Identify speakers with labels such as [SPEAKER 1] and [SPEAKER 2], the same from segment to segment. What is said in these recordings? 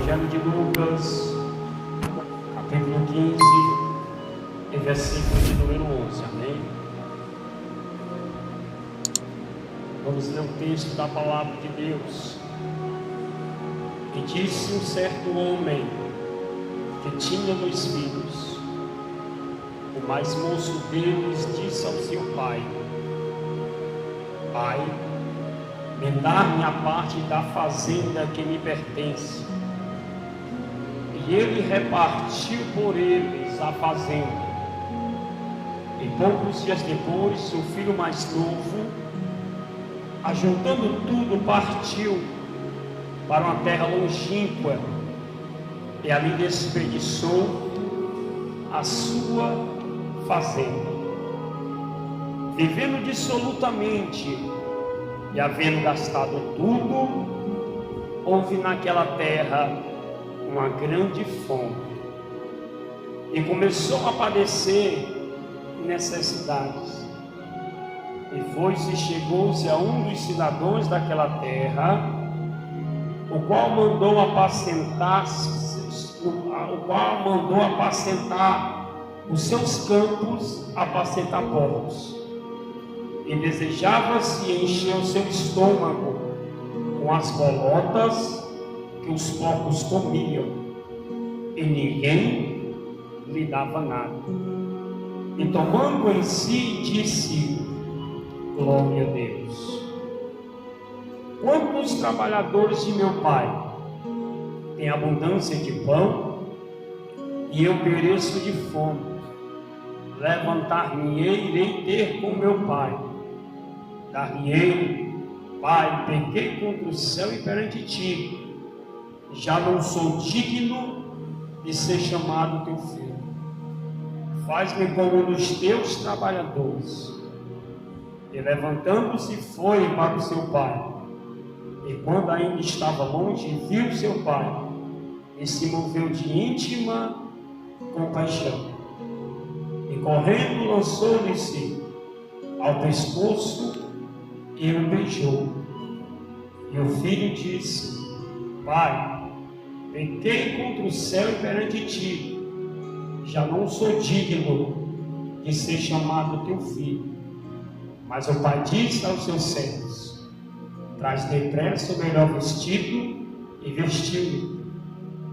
[SPEAKER 1] Evangelho de Lucas, capítulo 15, e versículo de número 11, amém? Vamos ler o texto da palavra de Deus. E disse um certo homem que tinha 2 filhos. O mais moço deles disse ao seu pai: Pai, me dá-me a parte da fazenda que me pertence. E ele repartiu por eles a fazenda. E poucos dias depois, o filho mais novo, ajuntando tudo, partiu para uma terra longínqua e ali desperdiçou a sua fazenda. Vivendo dissolutamente e havendo gastado tudo, houve naquela terra uma grande fome e começou a padecer necessidades. E foi-se e chegou-se a um dos cidadãos daquela terra, o qual mandou apacentar os seus campos, apacentar porcos, e desejava-se encher o seu estômago com as bolotas que os porcos comiam, e ninguém lhe dava nada. E tomando em si, disse: Glória a Deus. Quantos trabalhadores de meu pai têm abundância de pão, e eu pereço de fome? Levantar-me-ei, irei ter com meu pai. Dar-lhe-ei: Pai, pequei contra o céu e perante ti, já não sou digno de ser chamado teu filho. Faz-me como um dos teus trabalhadores. E levantando-se foi para o seu pai. E quando ainda estava longe, viu seu pai, e se moveu de íntima compaixão. E correndo lançou-lhe-se ao pescoço e o beijou. E o filho disse: Pai, pequei contra o céu e perante ti, já não sou digno de ser chamado teu filho. Mas o pai disse aos seus servos: Traz depressa o melhor vestido e vestiu-lhe,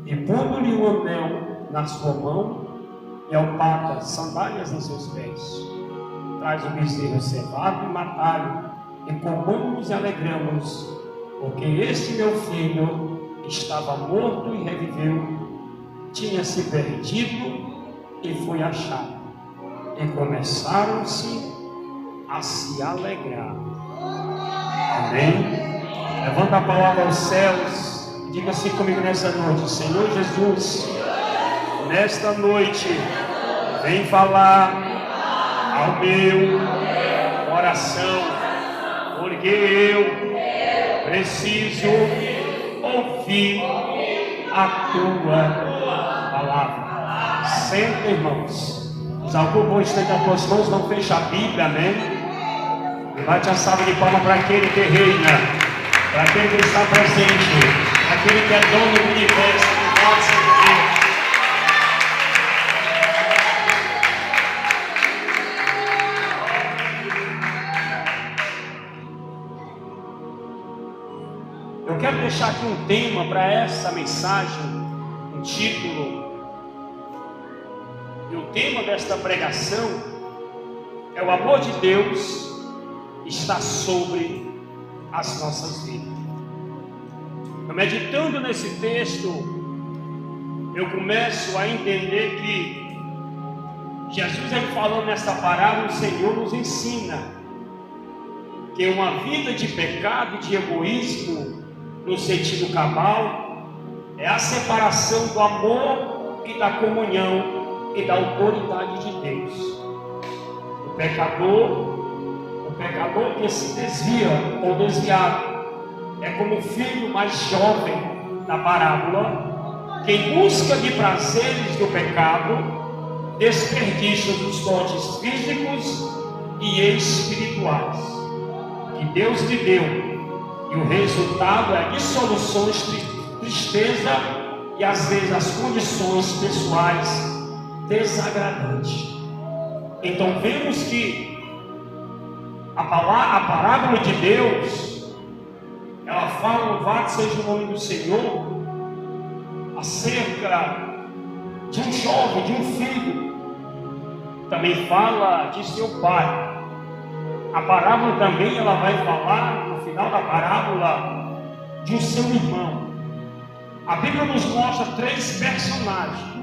[SPEAKER 1] e pondo-lhe um anel na sua mão e alpacas, sandálias em seus pés. Traz o bezerro cevado e matai-o, e comamos e alegramos, porque este meu filho estava morto e reviveu, tinha se perdido e foi achado. E começaram-se a se alegrar. Amém? Levanta a palavra aos céus e diga assim comigo nessa noite: Senhor Jesus, nesta noite, vem falar ao meu coração, porque eu preciso ouvir a tua palavra. Senta, irmãos. Os alcools estão com as mãos, não fecha a Bíblia, amém? E bate a salva de palmas para aquele que reina, para aquele que está presente, para aquele que é dono do universo, do vosso Deus. Eu quero deixar aqui um tema para essa mensagem, um título. E o tema desta pregação é: o amor de Deus está sobre as nossas vidas. Eu, meditando nesse texto, eu começo a entender que Jesus, falando nessa parábola, o Senhor nos ensina que uma vida de pecado e de egoísmo, no sentido cabal, é a separação do amor e da comunhão e da autoridade de Deus. O pecador que se desvia ou desviado é como o filho mais jovem da parábola, que em busca de prazeres do pecado desperdiça os dotes físicos e espirituais que Deus lhe deu, e o resultado é dissolução, tristeza e às vezes as condições pessoais desagradantes. Então vemos que a parábola de Deus, ela fala, louvado seja o nome do Senhor, acerca de um jovem, de um filho. Também fala de seu pai. A parábola também ela vai falar, no final da parábola, de um seu irmão. A Bíblia nos mostra 3 personagens.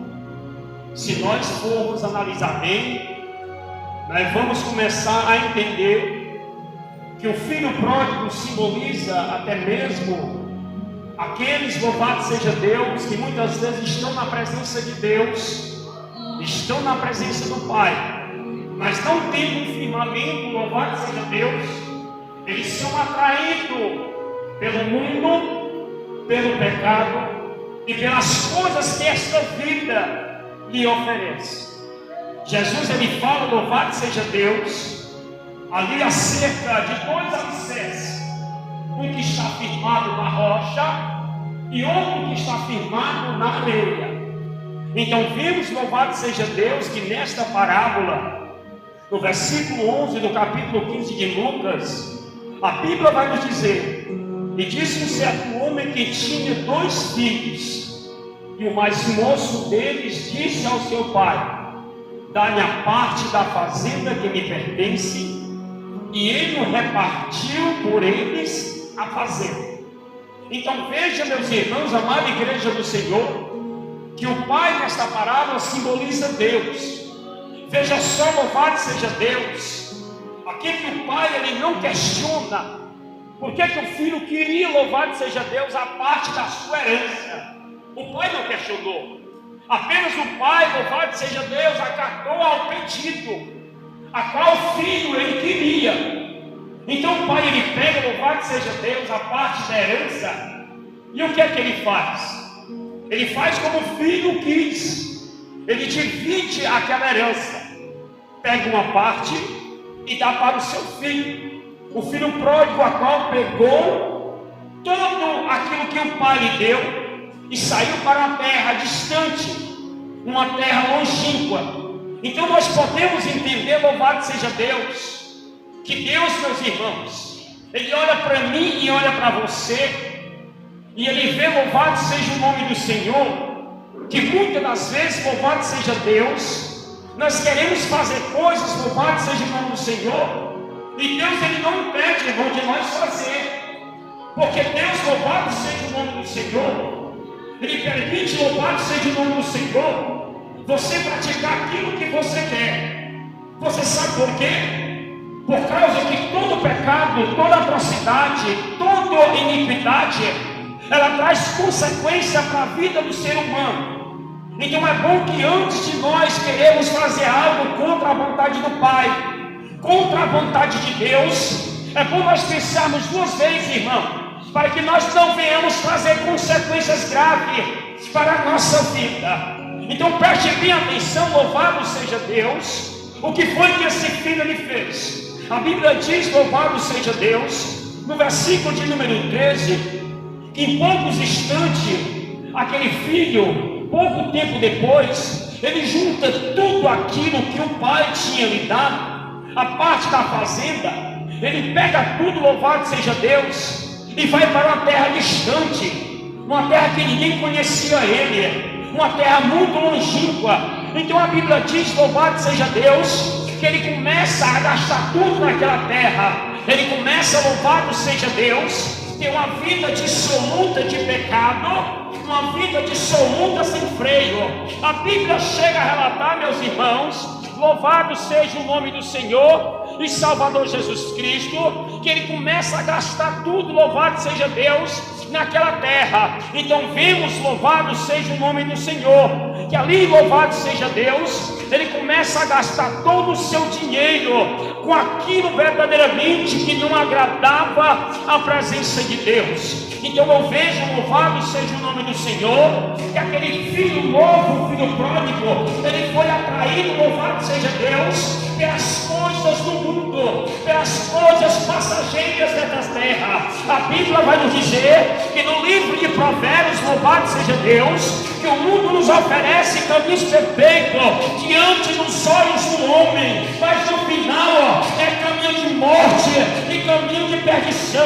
[SPEAKER 1] Se nós formos analisar bem, nós vamos começar a entender que o filho pródigo simboliza até mesmo aqueles, louvado seja Deus, que muitas vezes estão na presença de Deus, estão na presença do Pai, mas não tendo um firmamento, louvado seja Deus, eles são atraídos pelo mundo, pelo pecado e pelas coisas que esta vida lhe oferece. Jesus ele fala, louvado seja Deus, ali acerca de 2 alicerces, um que está firmado na rocha e outro que está firmado na areia. Então vimos, louvado seja Deus, que nesta parábola, no versículo 11 do capítulo 15 de Lucas, a Bíblia vai nos dizer: e disse um certo homem que tinha 2 filhos, e o mais moço deles disse ao seu pai: dá-me a parte da fazenda que me pertence. E ele repartiu por eles a fazenda. Então veja, meus irmãos, amada igreja do Senhor, que o pai nesta parábola simboliza Deus. Veja só, louvado seja Deus, aqui que o pai ele não questiona por que o filho queria, louvado seja Deus, a parte da sua herança. O pai não questionou, apenas o pai, louvado seja Deus, acatou ao pedido a qual filho ele queria. Então o pai ele pega, louvado seja Deus, a parte da herança, e o que é que ele faz? Ele faz como o filho quis, ele divide aquela herança, pega uma parte e dá para o seu filho. O filho pródigo, a qual pegou todo aquilo que o pai lhe deu e saiu para uma terra distante, uma terra longínqua. Então nós podemos entender, louvado seja Deus, que Deus, meus irmãos, Ele olha para mim e olha para você, e Ele vê, louvado seja o nome do Senhor, que muitas das vezes, louvado seja Deus, nós queremos fazer coisas, louvado seja o nome do Senhor, e Deus Ele não impede, irmão, de nós fazer, porque Deus, louvado seja o nome do Senhor, Ele permite, louvado seja o nome do Senhor, você praticar aquilo que você quer. Você sabe por quê? Por causa que todo pecado, toda atrocidade, toda iniquidade, ela traz consequência para a vida do ser humano. Então é bom que antes de nós queremos fazer algo contra a vontade do Pai, contra a vontade de Deus, é bom nós pensarmos 2 vezes, irmão, para que nós não venhamos trazer consequências graves para a nossa vida. Então preste bem atenção, louvado seja Deus, o que foi que esse filho lhe fez. A Bíblia diz, louvado seja Deus, no versículo de número 13, que em poucos instantes, aquele filho, pouco tempo depois, ele junta tudo aquilo que o pai tinha lhe dado, a parte da fazenda, ele pega tudo, louvado seja Deus, e vai para uma terra distante, uma terra que ninguém conhecia ele, uma terra muito longínqua. Então a Bíblia diz, louvado seja Deus, que ele começa a gastar tudo naquela terra. Ele começa, louvado seja Deus, ter uma vida dissoluta de pecado, uma vida dissoluta sem freio. A Bíblia chega a relatar, meus irmãos, louvado seja o nome do Senhor e Salvador Jesus Cristo, que ele começa a gastar tudo, louvado seja Deus, naquela terra. Então vemos, louvado seja o nome do Senhor, que ali, louvado seja Deus, ele começa a gastar todo o seu dinheiro com aquilo verdadeiramente que não agradava a presença de Deus. Então eu vejo, louvado seja o nome do Senhor, que aquele filho novo, o filho pródigo, ele foi atraído, louvado seja Deus, pelas coisas do mundo, pelas coisas passageiras desta terra. A Bíblia vai nos dizer que no livro de Provérbios, louvado seja Deus, que o mundo nos oferece caminhos perfeitos diante dos olhos do homem, mas no final é caminho de morte e caminho de perdição.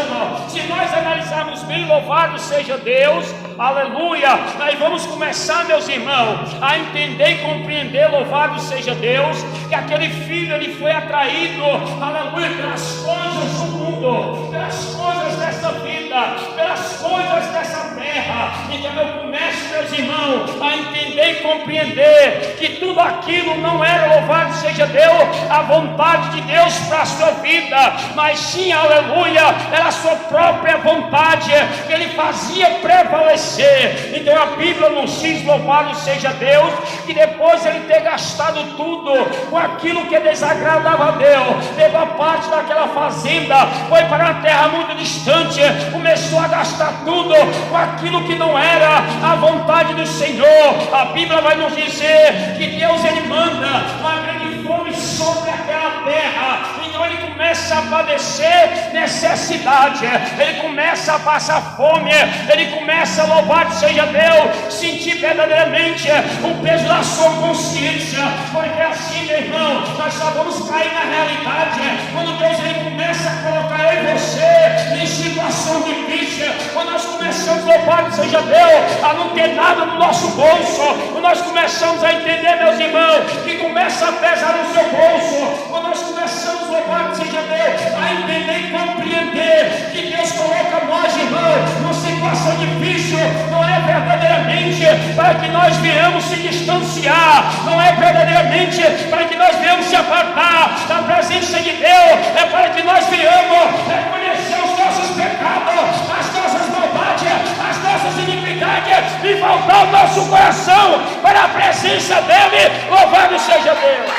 [SPEAKER 1] Se nós analisarmos bem, louvado seja Deus, aleluia, aí vamos começar, meus irmãos, a entender e compreender, louvado seja Deus, que aquele filho ele foi atraído, aleluia, pelas coisas do mundo, pelas coisas dessa vida, pelas coisas dessa terra. Então eu começo, meus irmãos, a entender e compreender que tudo aquilo não era, louvado seja Deus, a vontade de Deus para a sua vida, mas sim, aleluia, era a sua própria vontade que ele fazia prevalecer. Então a Bíblia nos diz, louvado seja Deus, que depois ele ter gastado tudo com aquilo que desagradava a Deus, levou a parte daquela fazenda, foi para uma terra muito distante, começou a gastar tudo com aquilo que não era a vontade do Senhor. A Bíblia vai nos dizer que Deus ele manda uma grande fome sobre aquela terra, então ele começa a padecer necessidade, ele começa a passar fome, ele começa, louvado seja Deus, sentir verdadeiramente o peso da sua consciência, porque assim, meu irmão, nós só vamos cair na realidade quando Deus ele começa a colocar eu e você em situação difícil, quando nós começamos, louvado seja Deus, a não ter nada no nosso bolso, quando nós começamos a entender, meus irmãos, que começa a pesar no seu bolso, quando nós começamos, louvado seja Deus, a entender e compreender que Deus coloca nós, irmãos, numa situação difícil, não é verdadeiramente para que nós venhamos se distanciar, não é verdadeiramente para que nós venhamos se apartar da presença de Deus, é para que nós venhamos reconhecer os nossos pecados, as nossas maldades, as nossas iniquidades e voltar o nosso coração para a presença dEle. Louvado seja Deus.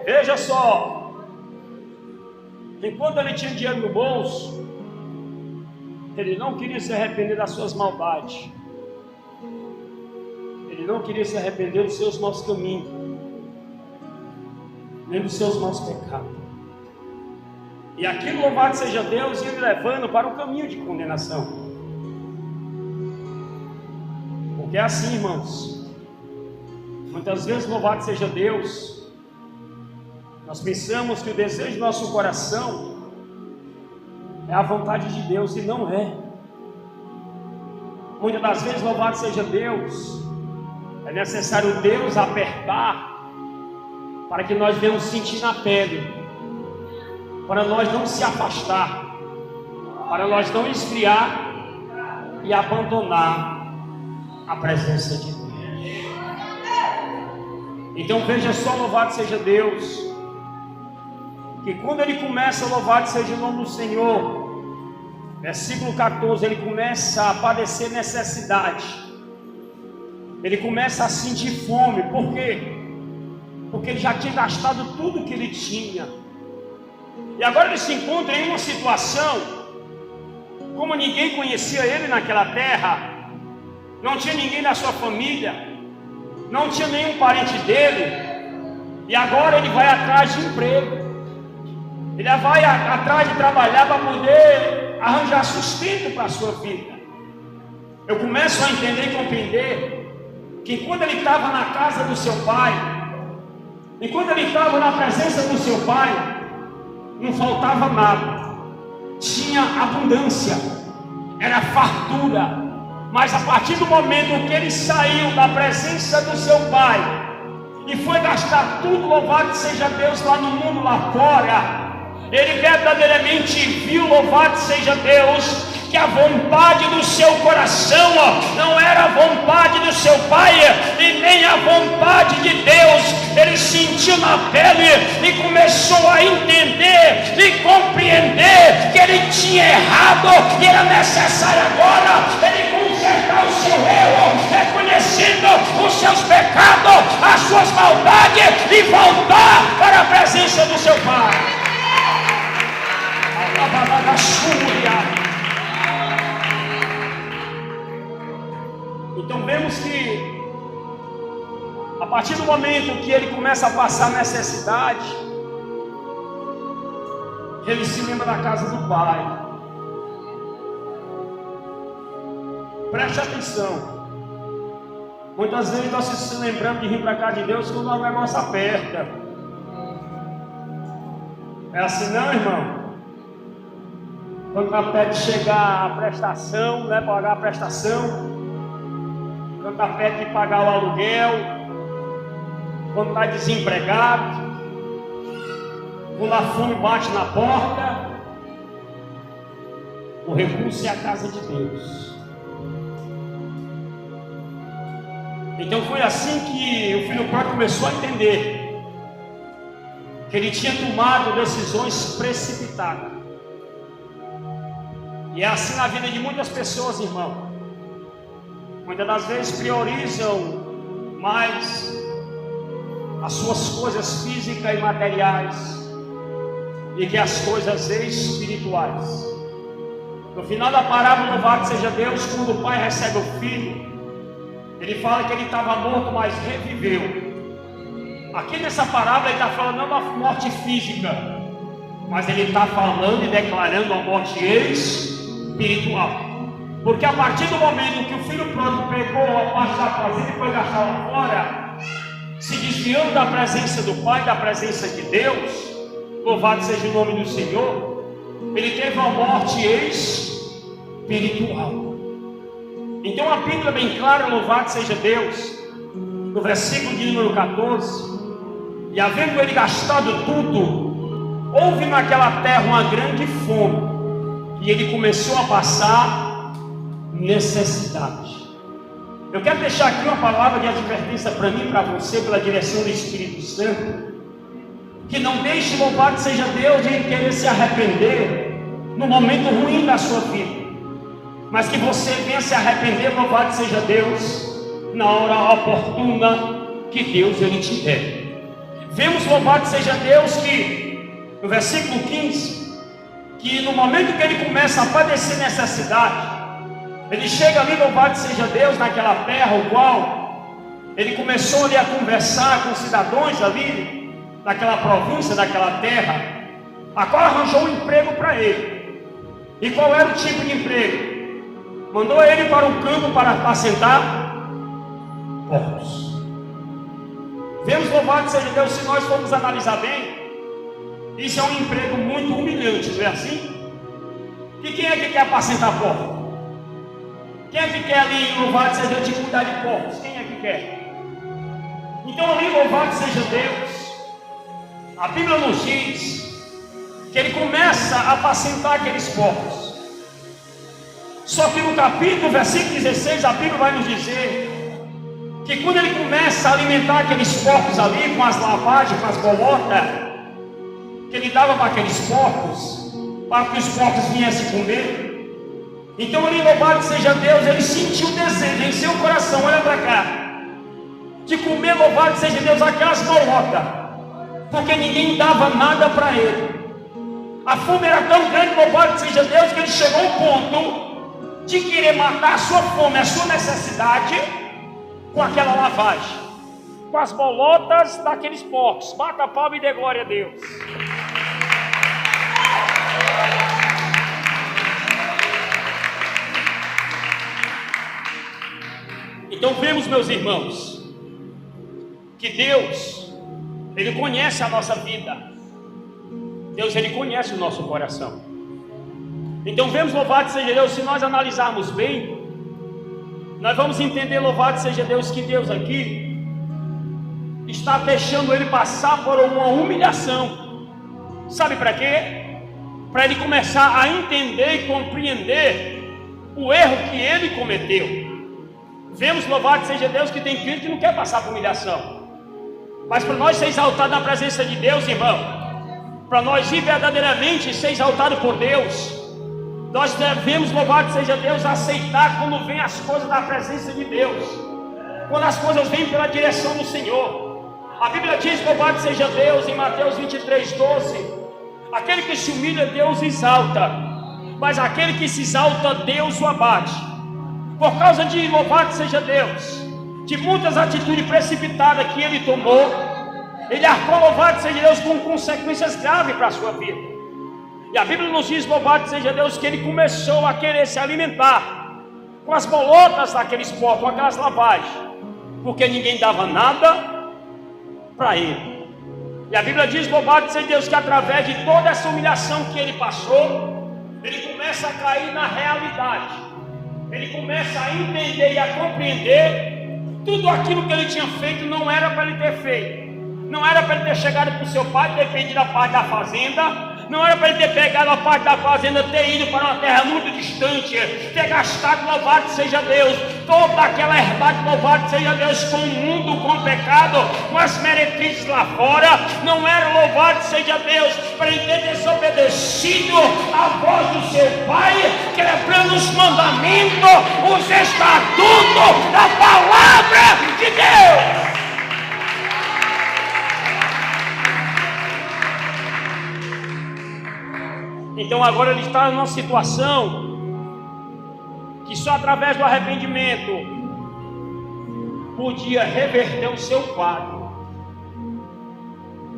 [SPEAKER 1] Veja só, enquanto ele tinha dinheiro no bolso, ele não queria se arrepender das suas maldades, ele não queria se arrepender dos seus maus caminhos, nem dos seus maus pecados, e aquilo, louvado seja Deus, ia me levando para um caminho de condenação. Porque é assim, irmãos, muitas vezes, louvado seja Deus, nós pensamos que o desejo do nosso coração é a vontade de Deus, e não é. Muitas das vezes, louvado seja Deus, é necessário Deus apertar para que nós venhamos sentir na pele, para nós não se afastar, para nós não esfriar e abandonar a presença de Deus. Então veja só, louvado seja Deus, que quando ele começa, louvado seja o nome do Senhor, versículo 14, ele começa a padecer necessidade, ele começa a sentir fome. Por quê? Porque ele já tinha gastado tudo que ele tinha, e agora ele se encontra em uma situação, como ninguém conhecia ele naquela terra, não tinha ninguém da sua família, não tinha nenhum parente dele, e agora ele vai atrás de emprego, ele vai atrás de trabalhar para poder arranjar sustento para a sua vida. Eu começo a entender e compreender que quando ele estava na casa do seu pai, enquanto ele estava na presença do seu pai, não faltava nada, tinha abundância, era fartura. Mas a partir do momento que ele saiu da presença do seu pai e foi gastar tudo, louvado seja Deus, lá no mundo lá fora, ele verdadeiramente viu, louvado seja Deus, que a vontade do seu coração não era a vontade do seu pai e nem a vontade de Deus. Ele sentiu na pele e começou a entender e compreender que ele tinha errado e era necessário agora ele consertar o seu erro, reconhecendo os seus pecados, as suas maldades, e voltar para a presença do seu pai. Então vemos que a partir do momento que ele começa a passar necessidade, ele se lembra da casa do pai. Preste atenção. Muitas vezes nós se lembramos de vir para a casa de Deus quando o negócio aperta. É assim não, irmão? Quando está perto de chegar a prestação, né, pagar a prestação, quando está perto de pagar o aluguel, quando está desempregado, quando a fome bate na porta, o recurso é a casa de Deus. Então foi assim que o filho pródigo começou a entender que ele tinha tomado decisões precipitadas. E é assim na vida de muitas pessoas, irmão. Muitas das vezes priorizam mais as suas coisas físicas e materiais do que as coisas espirituais. No final da parábola, louvado seja Deus, quando o pai recebe o filho, ele fala que ele estava morto, mas reviveu. Aqui nessa parábola ele está falando não da morte física, mas ele está falando e declarando a morte espiritual. Porque a partir do momento que o filho pródigo pegou a parte da fazenda e foi gastar lá fora, se desviando da presença do pai, da presença de Deus, louvado seja o nome do Senhor, ele teve uma morte espiritual. Então a Bíblia é bem clara, louvado seja Deus, no versículo de número 14: e havendo ele gastado tudo, houve naquela terra uma grande fome, e ele começou a passar necessidade. Eu quero deixar aqui uma palavra de advertência para mim e para você, pela direção do Espírito Santo, que não deixe, louvado seja Deus, de querer se arrepender no momento ruim da sua vida, mas que você venha se arrepender, louvado seja Deus, na hora oportuna que Deus ele te der. Vemos, louvado seja Deus, que no versículo 15, que no momento que ele começa a padecer necessidade, ele chega ali, louvado seja Deus, naquela terra, o qual ele começou ali a conversar com cidadãos ali, naquela província, daquela terra, a qual arranjou um emprego para ele. E qual era o tipo de emprego? Mandou ele para o campo para apacentar porcos. Vemos, louvado seja Deus, se nós formos analisar bem, isso é um emprego muito humilhante, não é assim? E quem é que quer apacentar porcos? Quem é que quer ali, louvado seja Deus, de cuidar de porcos? Quem é que quer? Então ali, louvado seja Deus, a Bíblia nos diz que ele começa a apacentar aqueles porcos. Só que no capítulo, versículo 16, a Bíblia vai nos dizer que quando ele começa a alimentar aqueles porcos ali, com as lavagens, com as bolotas que ele dava para aqueles porcos, para que os porcos viessem comer, então ali, louvado seja Deus, ele sentiu o desejo em seu coração, olha para cá, de comer, louvado seja Deus, aquelas bolotas, porque ninguém dava nada para ele. A fome era tão grande, louvado seja Deus, que ele chegou ao ponto de querer matar a sua fome, a sua necessidade, com aquela lavagem, com as bolotas daqueles porcos. Bata a palma e dê glória a Deus. Então vemos, meus irmãos, que Deus, Ele conhece a nossa vida. Deus, Ele conhece o nosso coração. Então vemos, louvado seja Deus, se nós analisarmos bem, nós vamos entender, louvado seja Deus, que Deus aqui está deixando ele passar por uma humilhação. Sabe para quê? Para ele começar a entender e compreender o erro que ele cometeu. Vemos, louvado seja Deus, que tem crente que não quer passar por humilhação. Mas para nós ser exaltado na presença de Deus, irmão, para nós ir verdadeiramente ser exaltado por Deus, nós devemos, louvado seja Deus, aceitar quando vem as coisas da presença de Deus, quando as coisas vêm pela direção do Senhor. A Bíblia diz, louvado seja Deus, em Mateus 23:12, aquele que se humilha, Deus exalta, mas aquele que se exalta, Deus o abate. Por causa de, louvado seja Deus, de muitas atitudes precipitadas que ele tomou, ele arcou, louvado seja Deus, com consequências graves para a sua vida. E a Bíblia nos diz, louvado seja Deus, que ele começou a querer se alimentar com as bolotas daqueles porcos, com aquelas lavagens, porque ninguém dava nada para ele. E a Bíblia diz, louvado seja Deus, que através de toda essa humilhação que ele passou, ele começa a cair na realidade. Ele começa a entender e a compreender tudo aquilo que ele tinha feito não era para ele ter feito. Não era para ele ter chegado para o seu pai, ter pedido a parte da fazenda. Não era para ele ter pegado a parte da fazenda, ter ido para uma terra muito distante, ter gastado, louvado seja Deus, toda aquela herdade, louvado seja Deus, com o mundo, com o pecado, com as meretrizes lá fora. Não era, louvado seja Deus, para ele ter desobedecido a voz do seu pai, quebrando os mandamentos, os estatutos da palavra de Deus. Então agora ele está numa situação que só através do arrependimento podia reverter o seu quadro.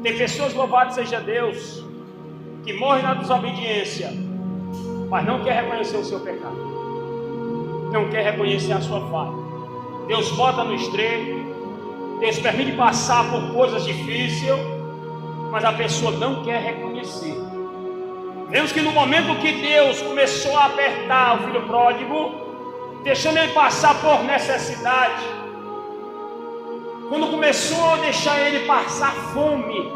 [SPEAKER 1] Tem pessoas, louvado seja Deus, que morrem na desobediência, mas não quer reconhecer o seu pecado, não quer reconhecer a sua falha. Deus bota no estreito, Deus permite passar por coisas difíceis, mas a pessoa não quer reconhecer. Vemos que no momento que Deus começou a apertar o filho pródigo, deixando ele passar por necessidade, quando começou a deixar ele passar fome,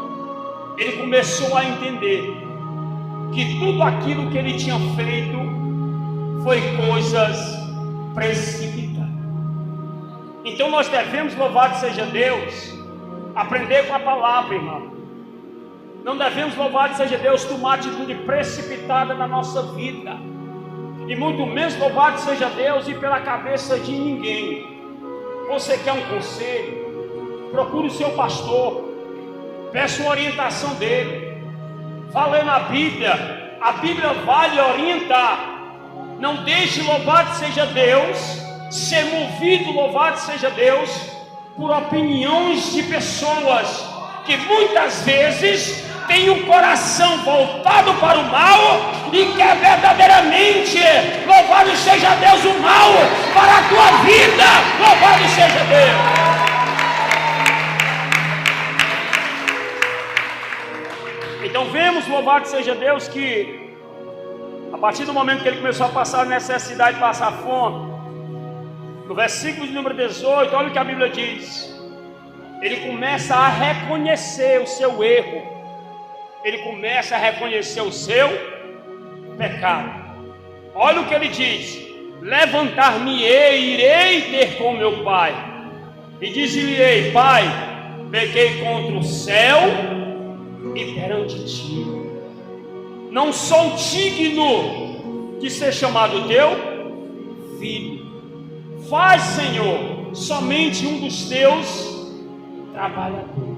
[SPEAKER 1] ele começou a entender que tudo aquilo que ele tinha feito foi coisas precipitadas. Então nós devemos, louvado seja Deus, aprender com a palavra, irmão. Não devemos, louvado seja Deus, tomar atitude precipitada na nossa vida, e muito menos, louvado seja Deus, ir pela cabeça de ninguém. Você quer um conselho? Procure o seu pastor, peça uma orientação dele, vá ler na Bíblia. A Bíblia vale orientar. Não deixe, louvado seja Deus, ser movido, louvado seja Deus, por opiniões de pessoas que muitas vezes tem o coração voltado para o mal e quer verdadeiramente, louvado seja Deus, o mal para a tua vida. Louvado seja Deus. Então vemos, louvado seja Deus, que a partir do momento que ele começou a passar a necessidade, passar fome, no versículo de número 18, olha o que a Bíblia diz. Ele começa a reconhecer o seu erro. Ele começa a reconhecer o seu pecado. Olha o que ele diz: levantar-me-ei, irei ter com meu pai, e dizer-lhe-ei: Pai, pequei contra o céu e perante ti, não sou digno de ser chamado teu filho. Faz, Senhor, somente um dos teus trabalhadores.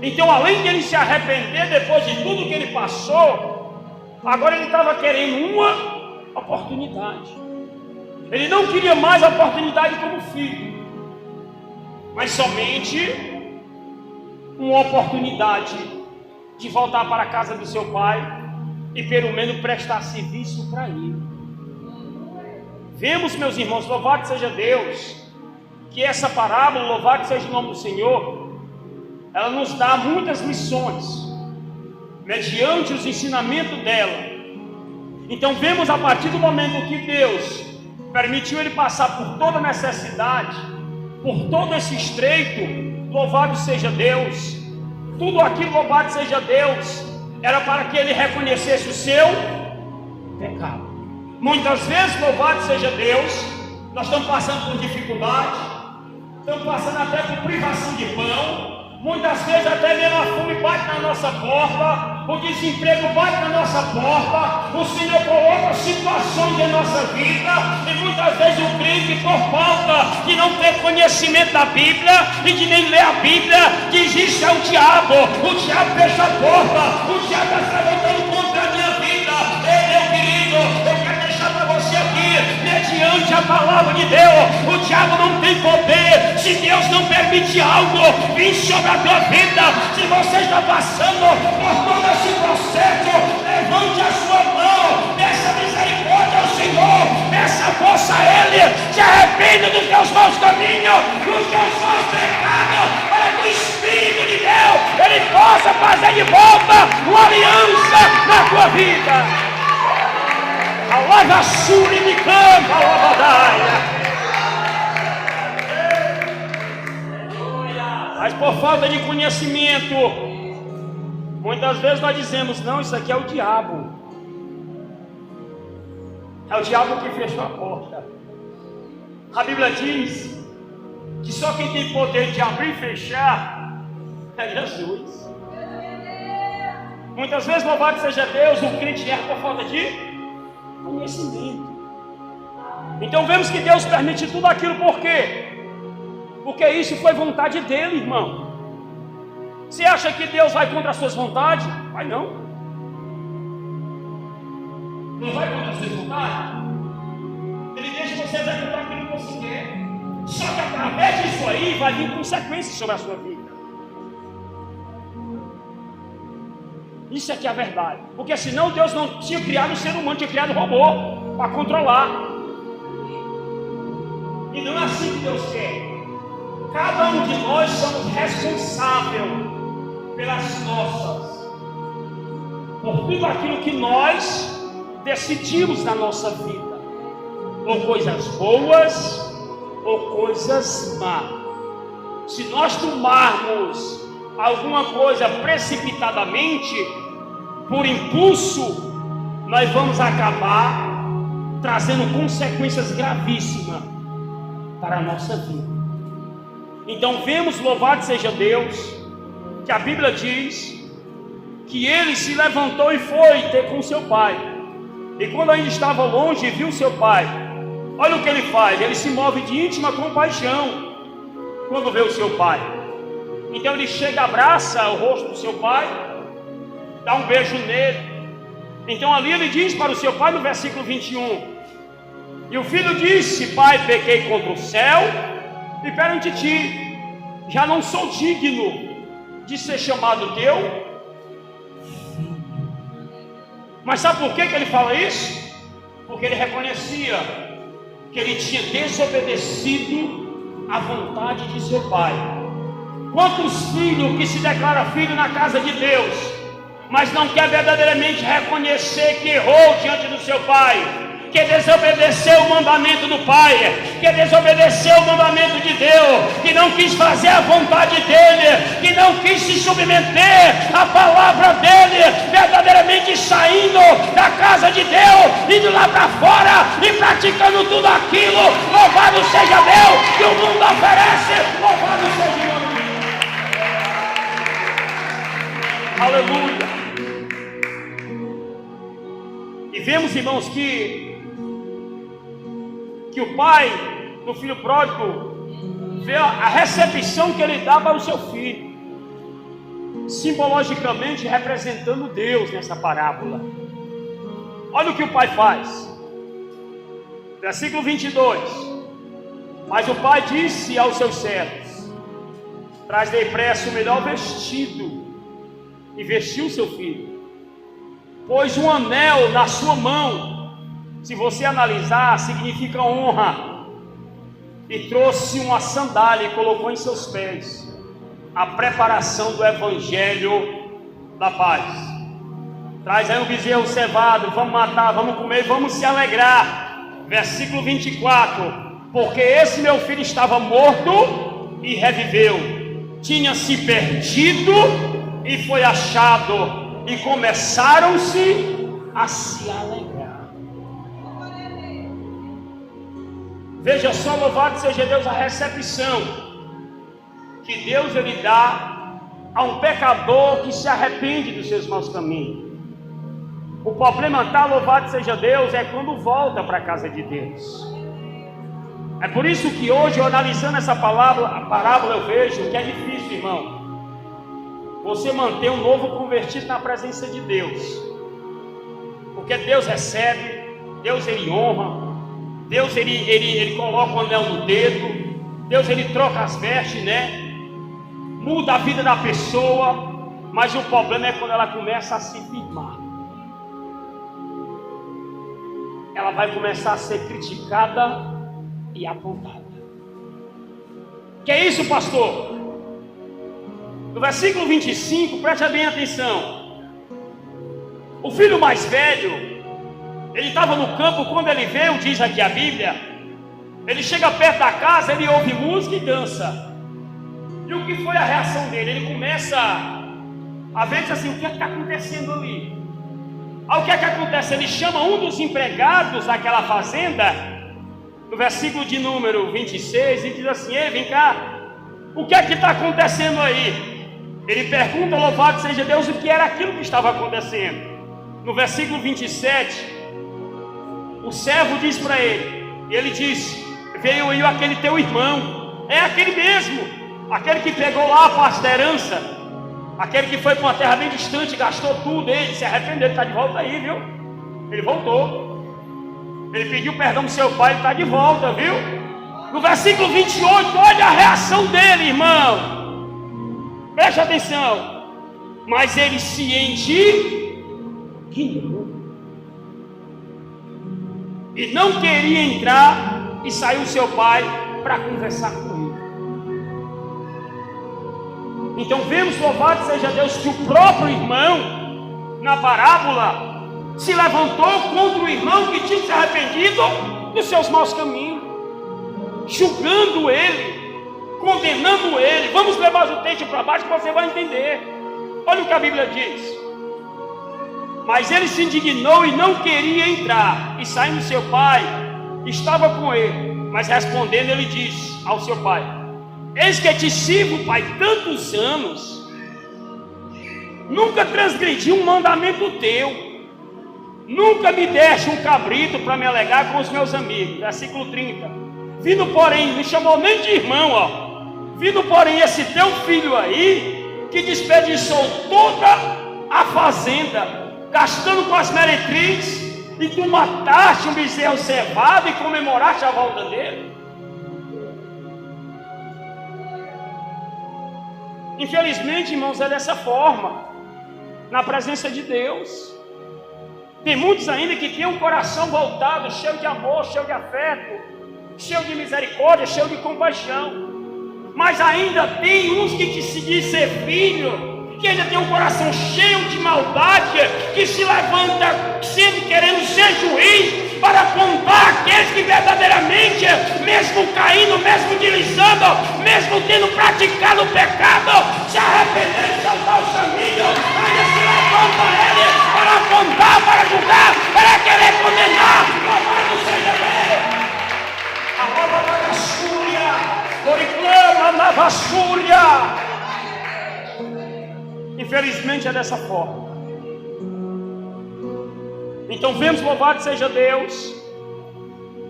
[SPEAKER 1] Então, além de ele se arrepender depois de tudo que ele passou, agora ele estava querendo uma oportunidade. Ele não queria mais a oportunidade como filho, mas somente uma oportunidade de voltar para a casa do seu pai e pelo menos prestar serviço para ele. Vemos, meus irmãos, louvado seja Deus, que essa parábola, louvado seja o nome do Senhor, ela nos dá muitas lições, mediante os ensinamentos dela. Então vemos, a partir do momento que Deus permitiu ele passar por toda necessidade, por todo esse estreito, louvado seja Deus, tudo aquilo, louvado seja Deus, era para que ele reconhecesse o seu pecado. Muitas vezes, louvado seja Deus, nós estamos passando por dificuldade, estamos passando até por privação de pão. Muitas vezes até mesmo a fome bate na nossa porta, o desemprego bate na nossa porta, o Senhor coloca situações em nossa vida, e muitas vezes o crente, por falta de não ter conhecimento da Bíblia e de nem ler a Bíblia, diz: isso é o diabo fecha a porta, o diabo está levantando contra a minha vida. Ei, meu querido, eu quero deixar para você aqui, mediante a palavra de Deus, o diabo não tem poder. Se Deus não permite algo vir sobre a tua vida, se você está passando por todo esse processo, conhecimento. Muitas vezes nós dizemos: não, isso aqui é o diabo. É o diabo que fechou a porta. A Bíblia diz que só quem tem poder de abrir e fechar é Jesus. Muitas vezes, louvado seja Deus, o crente erra por falta de conhecimento. Então vemos que Deus permite tudo aquilo, por quê? Porque isso foi vontade dele, irmão. Você acha que Deus vai contra as suas vontades? Vai não. Não vai contra as suas vontades. Ele deixa você executar aquilo que você quer. Só que através disso aí vai vir consequências sobre a sua vida. Isso é que é a verdade. Porque senão Deus não tinha criado o ser humano, tinha criado o robô para controlar. E não é assim que Deus quer. Cada um de nós somos responsáveis pelas nossas, por tudo aquilo que nós decidimos na nossa vida, ou coisas boas, ou coisas más. Se nós tomarmos alguma coisa precipitadamente, por impulso, nós vamos acabar trazendo consequências gravíssimas para a nossa vida. Então vemos, louvado seja Deus, que a Bíblia diz que ele se levantou e foi ter com seu pai. E quando ainda estava longe, viu seu pai. Olha o que ele faz: ele se move de íntima compaixão quando vê o seu pai. Então ele chega, abraça o rosto do seu pai, dá um beijo nele. Então ali ele diz para o seu pai no versículo 21: e o filho disse: pai, pequei contra o céu e perante ti, já não sou digno de ser chamado teu filho. Mas sabe por que ele fala isso? Porque ele reconhecia que ele tinha desobedecido à vontade de seu pai. Quantos filhos que se declara filho na casa de Deus, mas não quer verdadeiramente reconhecer que errou diante do seu pai, que desobedeceu o mandamento do Pai, que desobedeceu o mandamento de Deus, que não quis fazer a vontade dele, que não quis se submeter à palavra dele, verdadeiramente saindo da casa de Deus, indo lá para fora e praticando tudo aquilo. Louvado seja Deus que o mundo oferece, louvado seja o nome de Deus. Aleluia. E vemos, irmãos, que o pai do filho pródigo vê a recepção que ele dá para o seu filho, simbologicamente representando Deus nessa parábola. Olha o que o pai faz, versículo 22: mas o pai disse aos seus servos: traz depressa o melhor vestido e vestiu seu filho, pôs um anel na sua mão, se você analisar, significa honra, e trouxe uma sandália e colocou em seus pés, a preparação do evangelho da paz. Traz aí um bezerro cevado, vamos matar, vamos comer, vamos se alegrar. Versículo 24: porque esse meu filho estava morto e reviveu, tinha se perdido e foi achado, e começaram-se a se alegrar. Veja só, louvado seja Deus, a recepção que Deus ele dá a um pecador que se arrepende dos seus maus caminhos. O problema está, louvado seja Deus, é quando volta para a casa de Deus. É por isso que hoje, eu analisando essa parábola, eu vejo que é difícil, irmão, você manter um novo convertido na presença de Deus. Porque Deus recebe, Deus ele honra, Deus ele coloca o anel no dedo, Deus ele troca as vestes, né? Muda a vida da pessoa, mas o problema é quando ela começa a se firmar. Ela vai começar a ser criticada e apontada. Que é isso, pastor? No versículo 25, preste bem atenção. O filho mais velho, ele estava no campo quando ele veio, diz aqui a Bíblia. Ele chega perto da casa, ele ouve música e dança. E o que foi a reação dele? Ele começa a ver assim, o que é que está acontecendo ali? O que é que acontece? Ele chama um dos empregados daquela fazenda, no versículo de número 26, e diz assim: ei, vem cá, o que é que está acontecendo aí? Ele pergunta, louvado seja Deus, o que era aquilo que estava acontecendo. No versículo 27, o servo diz para ele diz: veio aí aquele teu irmão, é aquele mesmo, aquele que pegou lá a parte da herança, aquele que foi para uma terra bem distante, gastou tudo, ele se arrependeu, ele está de volta aí, viu? Ele voltou, ele pediu perdão do seu pai, ele está de volta, viu? No versículo 28, olha a reação dele, irmão, preste atenção. Mas ele se indignou e não queria entrar, e saiu seu pai para conversar com ele. Então vemos, louvado seja Deus, que o próprio irmão, na parábola, se levantou contra o irmão que tinha se arrependido dos seus maus caminhos, julgando ele, condenando ele. Vamos levar o texto para baixo que você vai entender. Olha o que a Bíblia diz. Mas ele se indignou e não queria entrar, e saindo seu pai, estava com ele. Mas respondendo, ele disse ao seu pai: eis que te sirvo, pai, tantos anos, nunca transgredi um mandamento teu, nunca me deste um cabrito para me alegar com os meus amigos. Versículo 30. Vindo porém, me chamou nem de irmão, vindo porém esse teu filho aí, que desperdiçou toda a fazenda, gastando com as meretrizes, e tu mataste um bezerro cevado e comemoraste a volta dele. Infelizmente, irmãos, é dessa forma, na presença de Deus. Tem muitos ainda que têm um coração voltado, cheio de amor, cheio de afeto, cheio de misericórdia, cheio de compaixão. Mas ainda tem uns que se diz ser filho, que ainda tem um coração cheio de maldade, que se levanta sempre querendo ser juiz, para apontar aqueles que verdadeiramente, mesmo caindo, mesmo deslizando, mesmo tendo praticado o pecado, se arrepender de saltar o caminho, ainda se levanta ele para apontar, para julgar, para querer condenar. Louvado seja Deus. A nova vagassúria, reclama na vassúria. Infelizmente é dessa forma. Então vemos, louvado seja Deus,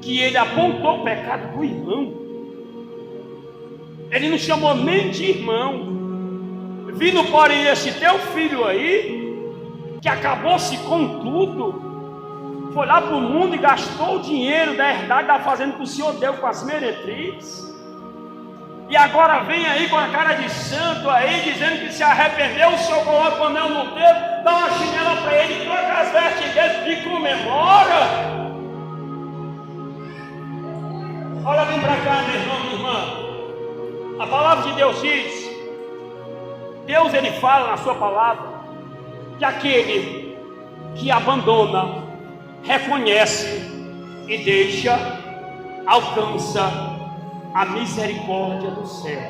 [SPEAKER 1] que ele apontou o pecado do irmão. Ele não chamou nem de irmão. Vindo porém esse teu filho aí, que acabou-se com tudo, foi lá para o mundo e gastou o dinheiro da herdade da fazenda que o Senhor deu com as meretrizes, e agora vem aí com a cara de santo aí, dizendo que se arrependeu. O Senhor coloca o anel no dedo, dá uma chinela para ele, troca as vestes dele e comemora. Olha, vem para cá, meu irmão, minha irmã. A palavra de Deus diz, Deus ele fala na sua palavra, que aquele que abandona, reconhece e deixa, alcança a misericórdia do céu.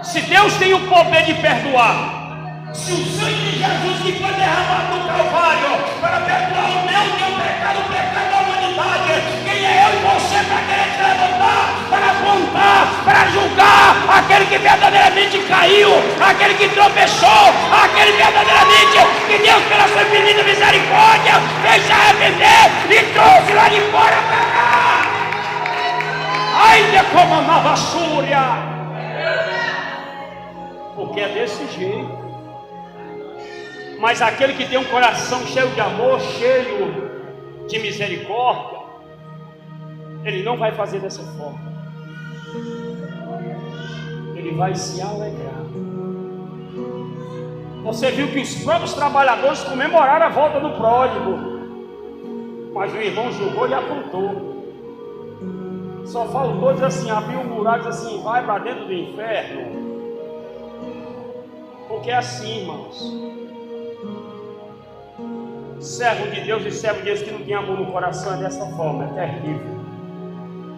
[SPEAKER 1] Se Deus tem o poder de perdoar, se o sangue de Jesus que foi derramado no Calvário para perdoar o meu teu pecado, o pecado da humanidade, quem é eu e você para querer se levantar, para apontar, para julgar aquele que verdadeiramente caiu, aquele que tropeçou, aquele verdadeiramente que Deus, pela sua infinita misericórdia, fez se arrepender e trouxe lá de fora para cá. Ainda como na vassúria, porque é desse jeito. Mas aquele que tem um coração cheio de amor, cheio de misericórdia, ele não vai fazer dessa forma. Ele vai se alegrar. Você viu que os próprios trabalhadores comemoraram a volta do pródigo, mas o irmão julgou e apontou. Só faltou dizer assim, abriu um buraco e dizer assim, vai para dentro do inferno. Porque é assim, irmãos. Servo de Deus e servo de Deus que não tem amor no coração é dessa forma, é terrível.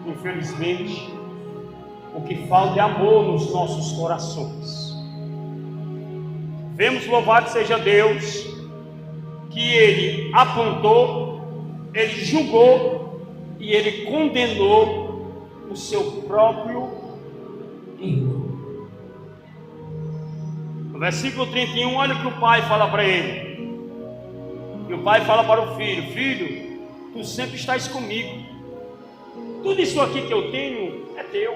[SPEAKER 1] Infelizmente, O que falta é amor nos nossos corações. Vemos, louvado seja Deus, que Ele apontou, Ele julgou e Ele condenou o seu próprio irmão. No versículo 31, olha o que o pai fala para ele. E o pai fala para o filho: filho, tu sempre estás comigo. Tudo isso aqui que eu tenho é teu.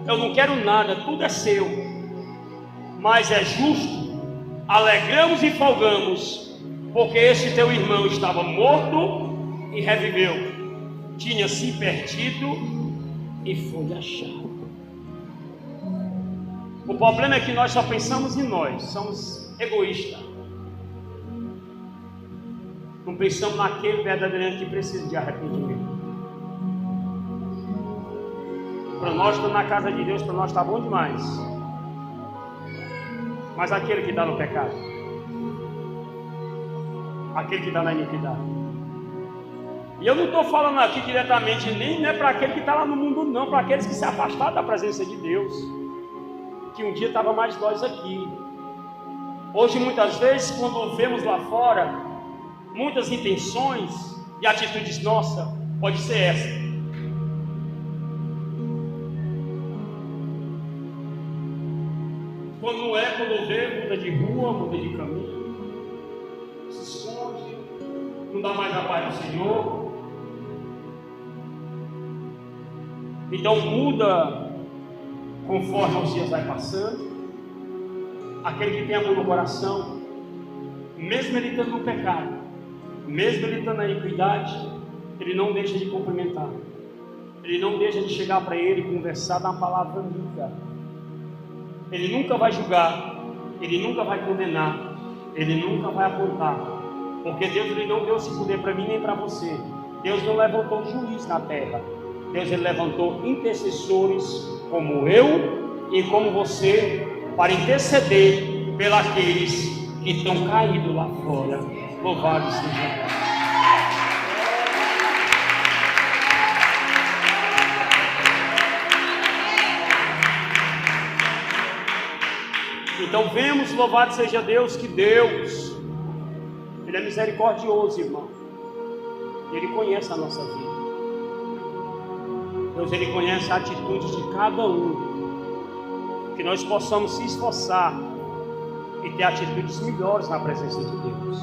[SPEAKER 1] Eu não quero nada, tudo é seu. Mas é justo, alegramos e folgamos, porque este teu irmão estava morto e reviveu, tinha se perdido e foi achado. O problema é que nós só pensamos em nós, somos egoístas. Não pensamos naquele verdadeiramente que precisa de arrependimento. Para nós estar na casa de Deus, para nós está bom demais. Mas aquele que está no pecado, aquele que está na iniquidade. E eu não estou falando aqui diretamente, nem para aquele que está lá no mundo, não, para aqueles que se afastaram da presença de Deus. Que um dia estava mais nós aqui. Hoje, muitas vezes, quando vemos lá fora muitas intenções e atitudes nossas, pode ser essa. Quando vê, muda de rua, muda de caminho, se esconde, não dá mais a paz do Senhor. Então muda conforme os dias vai passando. Aquele que tem amor no coração, mesmo ele estando no pecado, mesmo ele estando na iniquidade, ele não deixa de cumprimentar, ele não deixa de chegar para ele e conversar, dar uma palavra amiga. Ele nunca vai julgar, ele nunca vai condenar, ele nunca vai apontar, porque Deus ele não deu esse poder para mim nem para você. Deus não levantou juiz na terra, Deus ele levantou intercessores como eu e como você, para interceder pelos que estão caídos lá fora. Louvado seja Deus. Então vemos, louvado seja Deus, que Deus, Ele é misericordioso, irmão. Ele conhece a nossa vida. Deus, Ele conhece a atitude de cada um. Que nós possamos se esforçar e ter atitudes melhores na presença de Deus.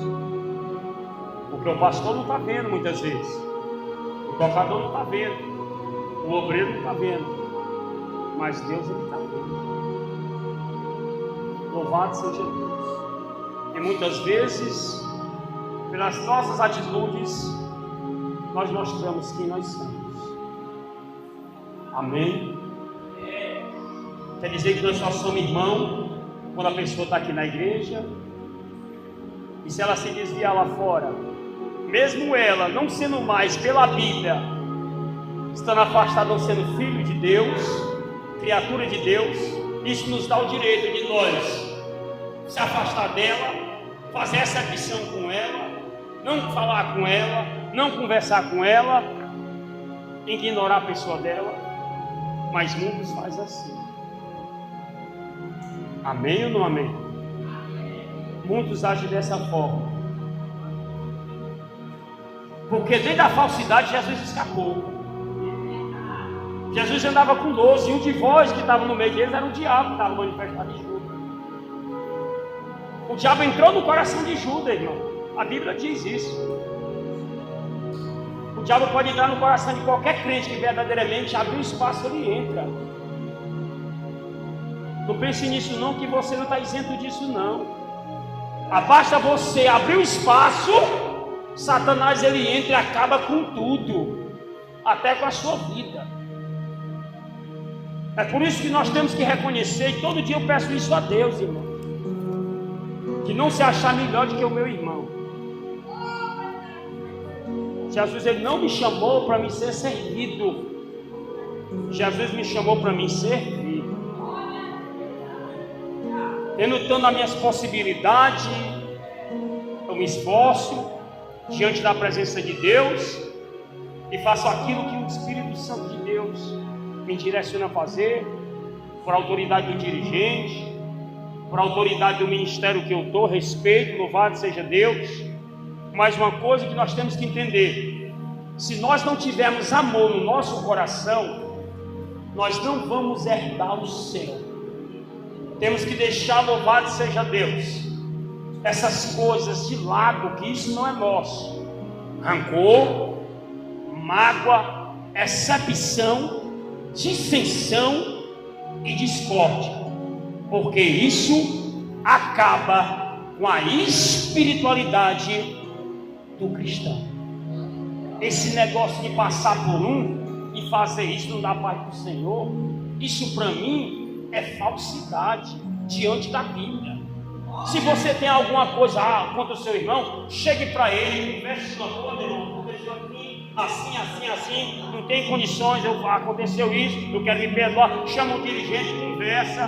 [SPEAKER 1] Porque o pastor não está vendo muitas vezes. O tocador não está vendo. O obreiro não está vendo. Mas Deus, Ele está vendo. Louvado seja Deus. E muitas vezes, pelas nossas atitudes, nós mostramos quem nós somos. Amém? Quer dizer que nós só somos irmão quando a pessoa está aqui na igreja. E se ela se desviar lá fora, mesmo ela não sendo mais pela Bíblia, estando afastada, não sendo filho de Deus, criatura de Deus, isso nos dá o direito de nós se afastar dela, fazer essa missão com ela, não falar com ela, não conversar com ela, ignorar a pessoa dela. Mas muitos fazem assim. Amém ou não amém? Muitos agem dessa forma. Porque dentro da falsidade Jesus escapou. Jesus andava com 12 e um de vós que estava no meio deles era o diabo que estava manifestado em Judas. O diabo entrou no coração de Judas, irmão. A Bíblia diz isso. O diabo pode entrar no coração de qualquer crente que verdadeiramente abrir espaço, ele entra. Não pense nisso não, que você não está isento disso não. Basta você abrir o espaço, Satanás ele entra e acaba com tudo, até com a sua vida. É por isso que nós temos que reconhecer, e todo dia eu peço isso a Deus, irmão, que não se achar melhor do que o meu irmão. Jesus ele não me chamou para me ser servido. Jesus me chamou para me servir. Tendo as minhas possibilidades, eu me esforço diante da presença de Deus e faço aquilo que o Espírito Santo de Deus me direciona a fazer, por autoridade do dirigente, por autoridade do ministério que eu estou, respeito, louvado seja Deus. Mas uma coisa que nós temos que entender: se nós não tivermos amor no nosso coração, nós não vamos herdar o céu. Temos que deixar, louvado seja Deus, essas coisas de lado, que isso não é nosso. Rancor, mágoa, excepção, dissensão e discórdia, porque isso acaba com a espiritualidade do cristão. Esse negócio de passar por um e fazer isso não dá paz para o Senhor, isso para mim é falsidade diante da Bíblia. Se você tem alguma coisa contra o seu irmão, chegue para ele, converse com a meu irmão, aconteceu assim, não tem condições, aconteceu isso, eu quero me perdoar, chama o dirigente, conversa.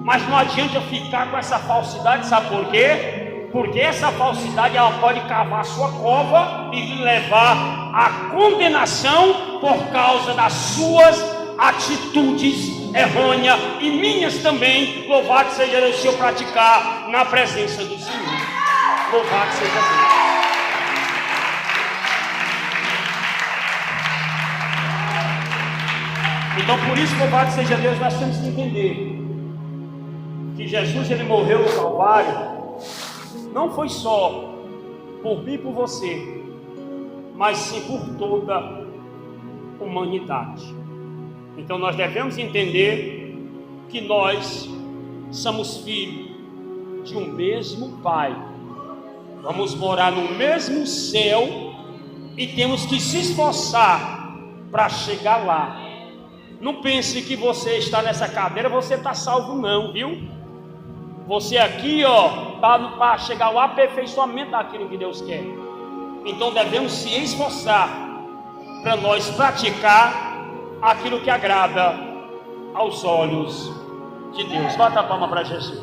[SPEAKER 1] Mas não adianta eu ficar com essa falsidade, sabe por quê? Porque essa falsidade, ela pode cavar a sua cova e lhe levar à condenação por causa das suas atitudes errôneas e minhas também. Louvado seja Deus se eu praticar na presença do Senhor. Louvado seja Deus. Então, por isso, louvado seja Deus, nós temos que entender que Jesus, ele morreu no Calvário, não foi só por mim e por você, mas sim por toda a humanidade. Então nós devemos entender que nós somos filhos de um mesmo Pai, vamos morar no mesmo céu e temos que se esforçar para chegar lá. Não pense que você está nessa cadeira, você está salvo não, viu? Você aqui, está para chegar ao aperfeiçoamento daquilo que Deus quer. Então devemos se esforçar para nós praticar aquilo que agrada aos olhos de Deus. Bata a palma para Jesus.